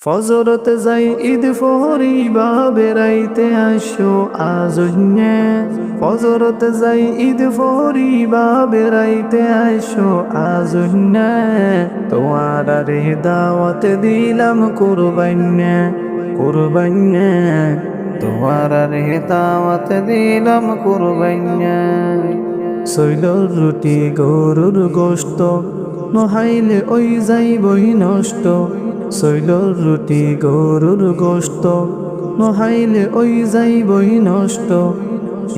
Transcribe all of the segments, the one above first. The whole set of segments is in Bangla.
ফজরতে যাই ঈদ ফরিবা বেড়াইতে আসো আজন্যে। ফজরতে যাই ঈদ ফরিবা বেড়াইতে আসো আজন্যে। তোমার রে দাওয়াত দিলাম কুরবান্যে কুরবান্যে। তোমার রে দাওয়াত দিলাম কুরবান্যে। শৈলর রুটি গরুর গোশত নহাইলে ওই যাইবই নষ্ট। শৈলর রুটি গরুর গোশত নহাইলে ওই যাইবই নষ্ট।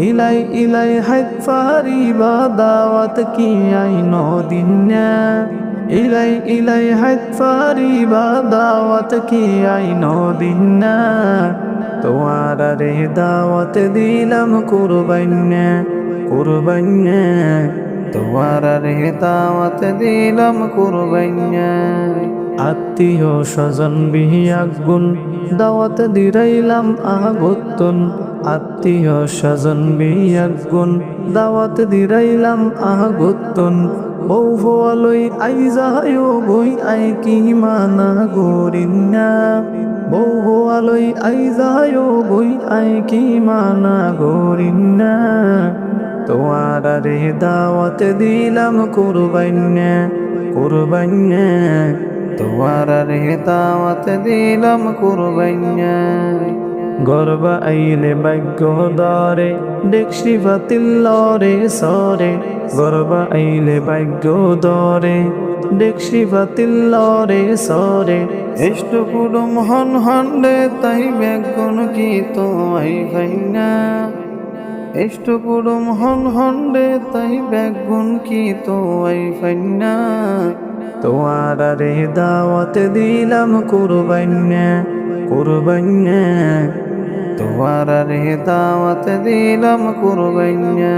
ইলাই ইলাই হাত ফারিবা দাওয়াত কি আইন দিন্যা। ইলাই ইলাই হাত ফারিবা দাওয়াত কি আইন দিন্যা। তোমার রে দাওয়াত দিলাম কুরবান্যা কুরবান্যা। তোমার রে দাওয়াত দিলাম কুরবান্যা। আত্মীয় স্বজন বিয়াগুন দাওয়াত দিরাইলাম আগতুন। আত্মীয় স্বজন বিয়াগুন দাওয়াত দিরাইলাম আগতুন। বউ ভোয়ালই আই যায়ও বই আই কি মানা গরিন্যা। বউ ভোয়ালই আই যায়ও বই আই কি মানা গরিন্যা। তোমার রে দাওয়াত দিলাম কুরবান্যা কুরবান্যা। তোমার রে দাওয়াত দিলাম কুরবান্যা। গর্ব আইলে ভাগ্য দরে দেখছি বাতিল লরে সরে। গর্ব আইলে ভাগ্য দরে দেখছি বাতিল লরে সরে। এষ্টু কুডুম হন হন্ডে তাই বেগুন কি তো আই ভাইনা। এষ্টু কুডুম হন হন্ডে তাই বেগুন কি তো আই ভাইনা। তোমার রে দাওয়াত দিলাম কুরবান্যা কুরবান্যা। তোমার রে দাওয়াত দিলাম কুরবান্যা।